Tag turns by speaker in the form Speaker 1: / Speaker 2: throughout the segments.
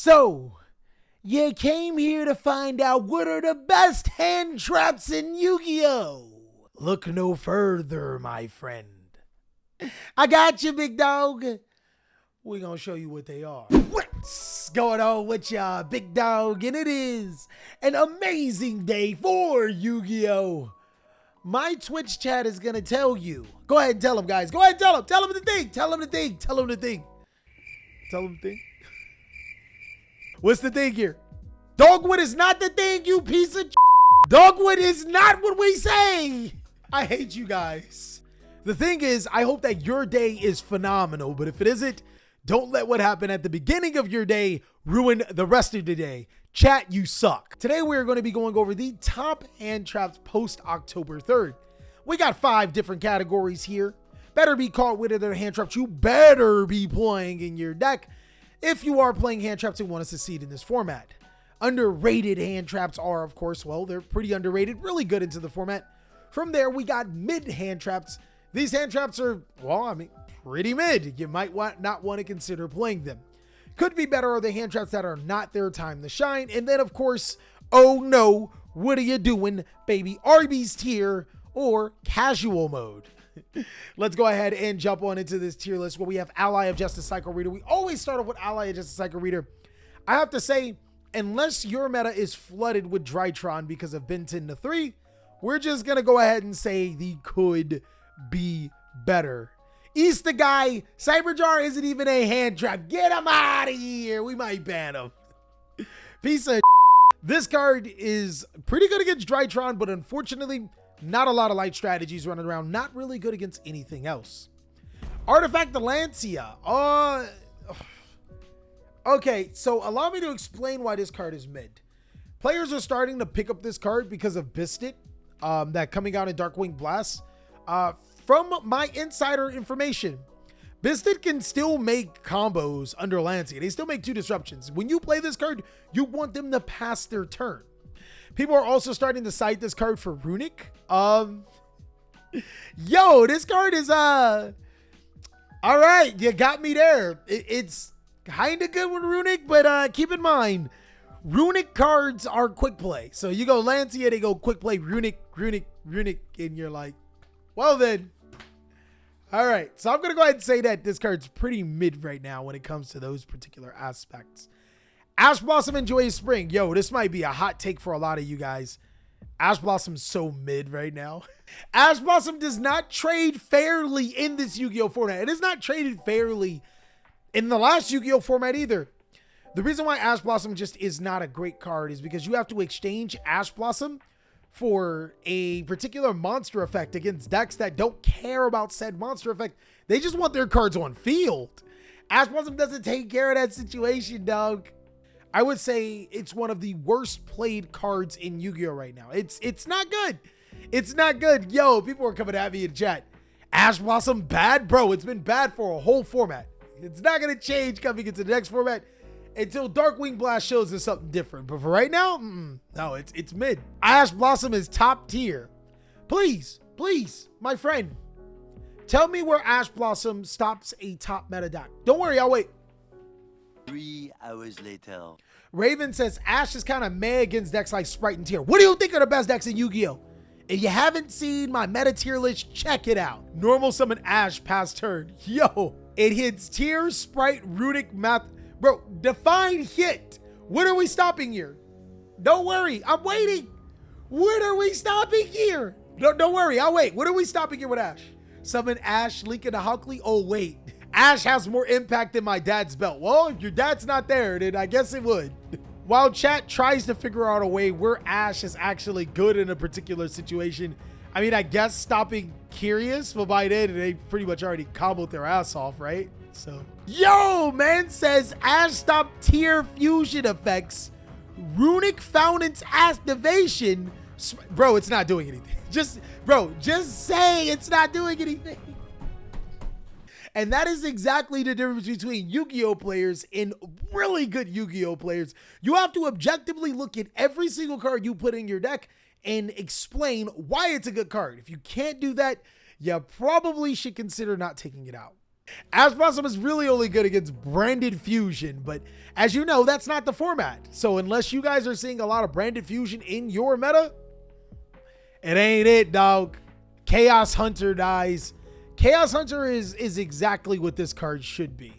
Speaker 1: So, you came here to find out what are the best hand traps in Yu-Gi-Oh! Look no further, my friend. I got you, big dog. We're gonna show you what they are. What's going on with ya, big dog? And it is an amazing day for Yu-Gi-Oh! My Twitch chat is gonna tell you. Go ahead and tell them, guys. Go ahead and tell them. Tell them the thing. Tell them the thing. Tell them the thing. Tell them the thing. What's the thing here? Dogwood is not the thing, you piece of Dogwood is not what we say. I hate you guys. The thing is, I hope that your day is phenomenal, but if it isn't, don't let what happened at the beginning of your day ruin the rest of the day. Chat, you suck. Today, we're going to be going over the top hand traps post October 3rd. We got 5 different categories here. Better be caught with other hand traps you better be playing in your deck if you are playing hand traps and want to succeed in this format. Underrated hand traps are, of course, well, they're pretty underrated, really good into the format. From there, we got mid hand traps. These hand traps are, well, I mean, pretty mid. You might not want to consider playing them. Could be better are the hand traps that are not their time to shine. And then, of course, oh no, what are you doing, baby? Arby's tier or casual mode. Let's go ahead and jump on into this tier list where we have Ally of Justice Cycle Reader. We always start off with Ally of Justice Cycle Reader. I have to say, unless your meta is flooded with Drytron because of Ben 10 to 3, we're just going to go ahead and say the could be better. East the guy, Cyberjar isn't even a hand trap. Get him out of here. We might ban him. Piece of This card is pretty good against Drytron, but unfortunately, not a lot of light strategies running around. Not really good against anything else. Artifact the Lancia. Okay, so allow me to explain why this card is mid. Players are starting to pick up this card because of Bistit, that coming out in Darkwing Blast. From my insider information, Bistit can still make combos under Lancia. They still make 2 disruptions. When you play this card, you want them to pass their turn. People are also starting to cite this card for Runic. Yo, this card is, all right, you got me there. It's kind of good with Runic, but keep in mind, Runic cards are quick play. So you go Lancia, they go quick play, Runic, and you're like, well then. All right, so I'm going to go ahead and say that this card's pretty mid right now when it comes to those particular aspects. Ash Blossom and Joyous Spring. Yo, this might be a hot take for a lot of you guys. Ash Blossom's so mid right now. Ash Blossom does not trade fairly in this Yu-Gi-Oh! Format. It is not traded fairly in the last Yu-Gi-Oh! Format either. The reason why Ash Blossom just is not a great card is because you have to exchange Ash Blossom for a particular monster effect against decks that don't care about said monster effect. They just want their cards on field. Ash Blossom doesn't take care of that situation, dog. I would say it's one of the worst played cards in Yu-Gi-Oh! Right now. It's not good. It's not good. Yo, people are coming at me in chat. Ash Blossom bad? Bro, it's been bad for a whole format. It's not going to change coming into the next format until Darkwing Blast shows us something different. But for right now, no, it's mid. Ash Blossom is top tier. Please, my friend, tell me where Ash Blossom stops a top meta deck. Don't worry, I'll wait.
Speaker 2: 3 hours later.
Speaker 1: Raven says Ash is kind of meh against decks like Sprite and Tier. What do you think are the best decks in Yu-Gi-Oh? If you haven't seen my meta tier list, check it out. Normal summon Ash past turn. Yo, it hits Tier, Sprite, Runic, Math. Bro, define hit. When are we stopping here? Don't worry, I'm waiting. When are we stopping here? Don't worry, I'll wait. When are we stopping here with Ash? Summon Ash, Link into Hulkly. Oh, wait. Ash has more impact than my dad's belt. Well, if your dad's not there, then I guess it would. While chat tries to figure out a way where Ash is actually good in a particular situation, I mean, I guess stopping Curious, but by then they pretty much already comboed their ass off, right? So, yo, man says Ash stop Tier fusion effects, Runic Fountain's activation. Bro, it's not doing anything. Just say it's not doing anything. And that is exactly the difference between Yu-Gi-Oh! Players and really good Yu-Gi-Oh! Players. You have to objectively look at every single card you put in your deck and explain why it's a good card. If you can't do that, you probably should consider not taking it out. Ash Blossom is really only good against branded fusion, but as you know, that's not the format. So unless you guys are seeing a lot of branded fusion in your meta, it ain't it, dog. Chaos Hunter dies. Chaos Hunter is exactly what this card should be.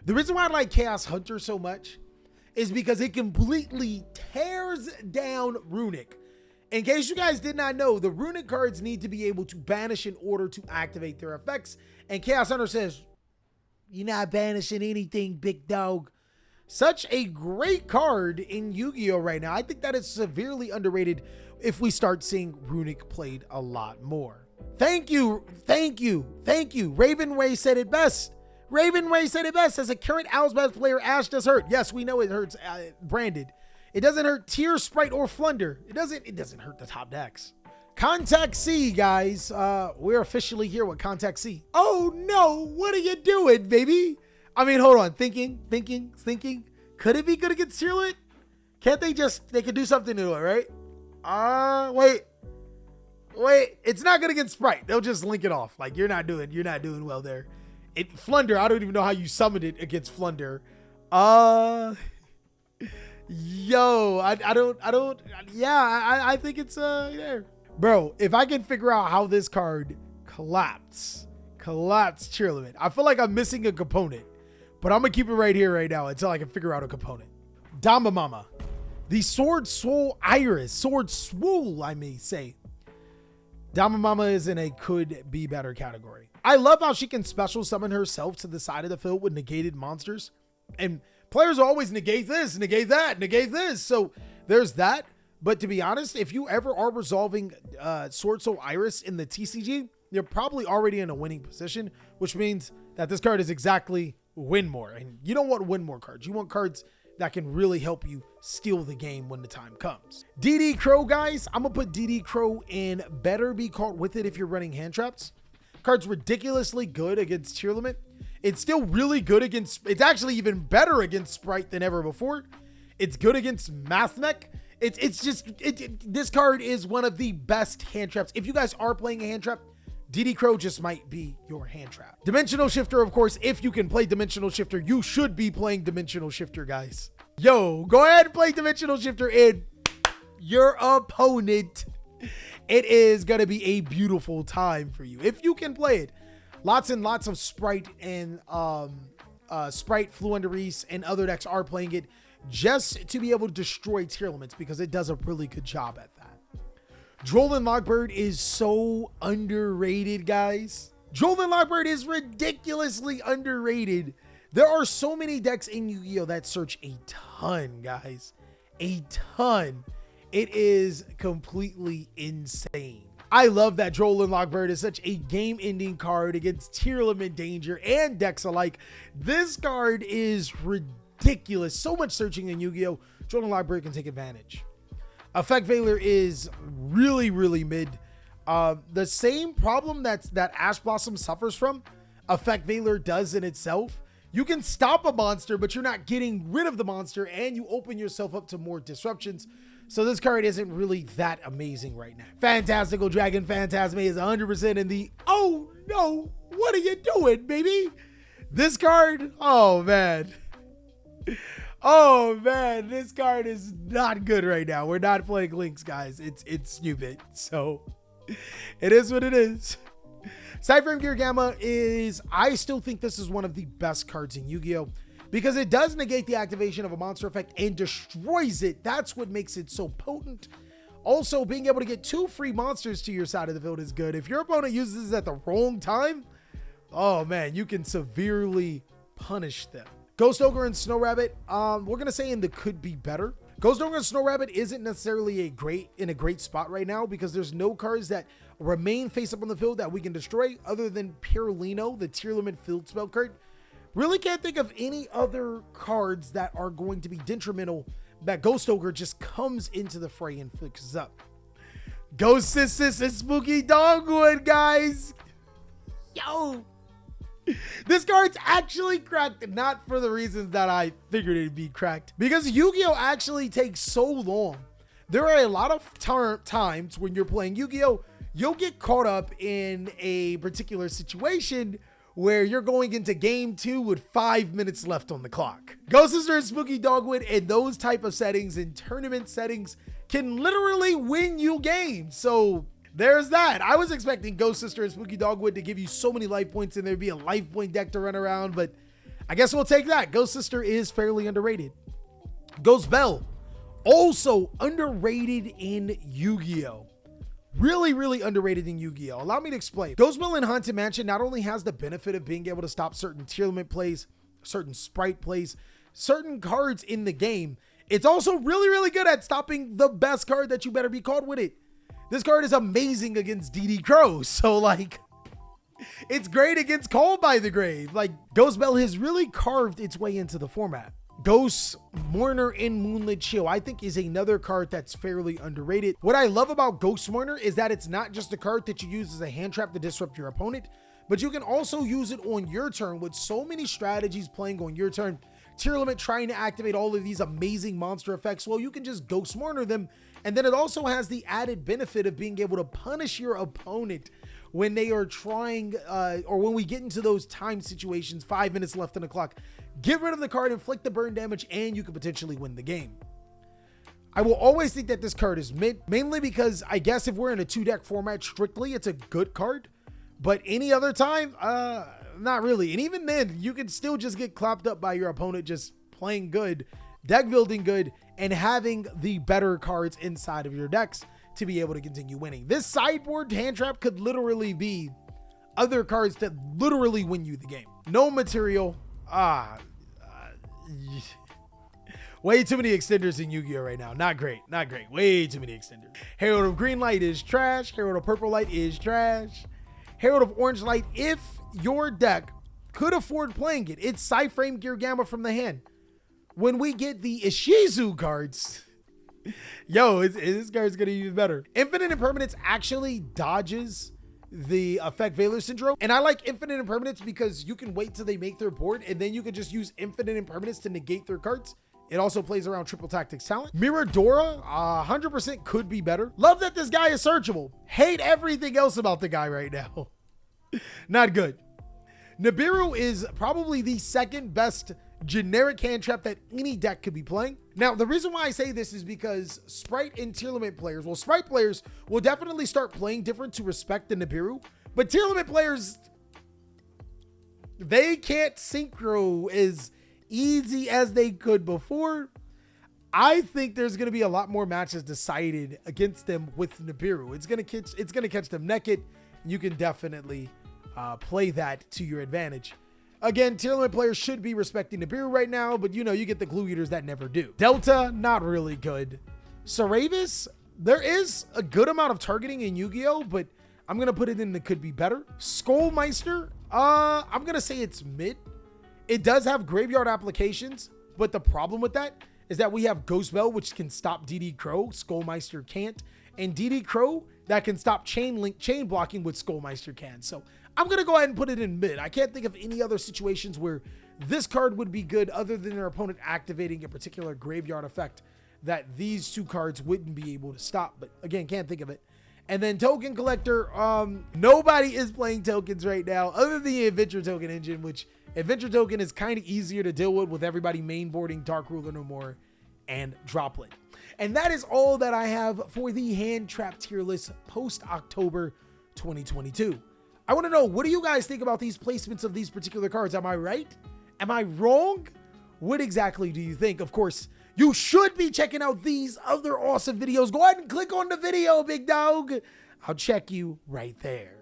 Speaker 1: The reason why I like Chaos Hunter so much is because it completely tears down Runic. In case you guys did not know, the Runic cards need to be able to banish in order to activate their effects. And Chaos Hunter says, you're not banishing anything, big dog. Such a great card in Yu-Gi-Oh! Right now. I think that is severely underrated if we start seeing Runic played a lot more. Thank you. Raven Ray said it best. Raven Ray said it best. As a current Owlsbath player, Ash does hurt. Yes, we know it hurts branded. It doesn't hurt Tear, Sprite, or Flunder. It doesn't hurt the top decks. Contact C, guys. We're officially here with Contact C. Oh no, what are you doing, baby? I mean, hold on. Thinking. Could it be good against Tearlet? Can't they could do something to it, right? Wait. It's not good against Sprite. They'll just link it off. Like, you're not doing well there. Flunder, I don't even know how you summoned it against Flunder. Yo, I think it's there. Bro, if I can figure out how this card collapsed Cheerleman. I feel like I'm missing a component, but I'm gonna keep it right here right now until I can figure out a component. Dama Mama, the Sword Swole Iris, I may say. Dama Mama is in a could be better category. I love how she can special summon herself to the side of the field with negated monsters, and players always negate this, negate that, negate this. So there's that. But to be honest, if you ever are resolving Sword Soul Iris in the TCG, you're probably already in a winning position, which means that this card is exactly win more. And you don't want win more cards. You want cards that can really help you steal the game when the time comes. DD Crow, guys, I'm going to put DD Crow in better be caught with it if you're running hand traps. Card's ridiculously good against Tier Limit. It's still really good against, it's actually even better against Sprite than ever before. It's good against Math Mech. This card is one of the best hand traps. If you guys are playing a hand trap, DD Crow just might be your hand trap. Dimensional Shifter, of course, if you can play Dimensional Shifter, you should be playing Dimensional Shifter, guys. Yo, go ahead and play Dimensional Shifter in your opponent. It is going to be a beautiful time for you if you can play it. Lots and lots of Sprite and Sprite, Fluenderies, and other decks are playing it just to be able to destroy tier limits because it does a really good job at that. Droll and Lockbird is so underrated, guys. Droll and Lockbird is ridiculously underrated. There are so many decks in Yu-Gi-Oh! That search a ton, guys. A ton. It is completely insane. I love that Droll and Lockbird is such a game-ending card against tier limit danger and decks alike. This card is ridiculous. So much searching in Yu-Gi-Oh! Droll and Lockbird can take advantage. Effect Baylor is really, really mid. The same problem that Ash Blossom suffers from, Effect Baylor does in itself. You can stop a monster, but you're not getting rid of the monster, and you open yourself up to more disruptions. So this card isn't really that amazing right now. Fantastical Dragon Phantasm is 100% in the, oh no, what are you doing, baby? This card, oh man. Oh man, this card is not good right now. We're not playing links, guys. It's stupid. So it is what it is. Cyframe Gear Gamma is, I still think this is one of the best cards in Yu-Gi-Oh! Because it does negate the activation of a monster effect and destroys it. That's what makes it so potent. Also, being able to get 2 free monsters to your side of the field is good. If your opponent uses this at the wrong time, oh man, you can severely punish them. Ghost Ogre and Snow Rabbit, we're going to say in the could be better. Ghost Ogre and Snow Rabbit isn't necessarily in a great spot right now because there's no cards that remain face up on the field that we can destroy other than Pirulino, the tier limit field spell card. Really can't think of any other cards that are going to be detrimental that Ghost Ogre just comes into the fray and fixes up. Ghost Sis and Spooky Dogwood, guys. Yo. This card's actually cracked, not for the reasons that I figured it'd be cracked, because Yu-Gi-Oh! Actually takes so long. There are a lot of times when you're playing Yu-Gi-Oh! You'll get caught up in a particular situation where you're going into game 2 with 5 minutes left on the clock. Ghost Sister and Spooky Dogwood in those type of settings, in tournament settings, can literally win you games. So there's that. I was expecting Ghost Sister and Spooky Dogwood to give you so many life points and there'd be a life point deck to run around, but I guess we'll take that. Ghost Sister is fairly underrated. Ghost Bell, also underrated in Yu-Gi-Oh! Really, really underrated in Yu-Gi-Oh! Allow me to explain. Ghost Bell in Haunted Mansion not only has the benefit of being able to stop certain tier limit plays, certain sprite plays, certain cards in the game, it's also really, really good at stopping the best card that you better be caught with it. This card is amazing against DD Crow, so like, it's great against Called by the Grave. Like, Ghost Bell has really carved its way into the format. Ghost Mourner in Moonlit Chill, I think, is another card that's fairly underrated. What I love about Ghost Mourner is that it's not just a card that you use as a hand trap to disrupt your opponent, but you can also use it on your turn with so many strategies playing on your turn. Tier limit trying to activate all of these amazing monster effects. Well, you can just Ghost Mourner them. And then it also has the added benefit of being able to punish your opponent when they are trying, or when we get into those time situations, 5 minutes left on the clock. Get rid of the card, inflict the burn damage, and you can potentially win the game. I will always think that this card is mid, mainly because I guess if we're in a 2-deck format strictly, it's a good card. But any other time, not really. And even then, you can still just get clapped up by your opponent just playing good, deck building good, and having the better cards inside of your decks to be able to continue winning. This sideboard hand trap could literally be other cards that literally win you the game. No material. Way too many extenders in Yu-Gi-Oh! Right now. Not great. Not great. Way too many extenders. Herald of Green Light is trash. Herald of Purple Light is trash. Herald of Orange Light, if your deck could afford playing it, it's Psyframe Gear Gamma from the hand. When we get the Ishizu cards, yo, this card's gonna use better. Infinite Impermanence actually dodges the effect Baylor Syndrome. And I like Infinite Impermanence because you can wait till they make their board and then you can just use Infinite Impermanence to negate their cards. It also plays around Triple Tactics talent. Miradora, 100% could be better. Love that this guy is searchable. Hate everything else about the guy right now. Not good. Nibiru is probably the second best generic hand trap that any deck could be playing. Now, the reason why I say this is because Sprite and tier limit players, well, Sprite players will definitely start playing different to respect the Nibiru, but tier limit players, they can't synchro as easy as they could before. I think there's going to be a lot more matches decided against them with Nibiru. It's going to catch them naked. You can definitely play that to your advantage. Again, tier limit players should be respecting Nibiru right now, but you know, you get the glue eaters that never do. Delta, not really good. Saravis, there is a good amount of targeting in Yu-Gi-Oh, but I'm going to put it in the could be better. Skullmeister, I'm going to say it's mid. It does have graveyard applications, but the problem with that is that we have Ghost Bell, which can stop DD Crow. Skullmeister can't. And DD Crow, that can stop chain blocking, with Skullmeister can. So I'm going to go ahead and put it in mid. I can't think of any other situations where this card would be good other than their opponent activating a particular graveyard effect that these two cards wouldn't be able to stop. But again, can't think of it. And then Token Collector, nobody is playing tokens right now other than the Adventure Token engine, which Adventure Token is kind of easier to deal with everybody mainboarding Dark Ruler No More and Droplet. And that is all that I have for the hand trap tier list post October 2022. I want to know, what do you guys think about these placements of these particular cards? Am I right? Am I wrong? What exactly do you think? Of course, you should be checking out these other awesome videos. Go ahead and click on the video, big dog. I'll check you right there.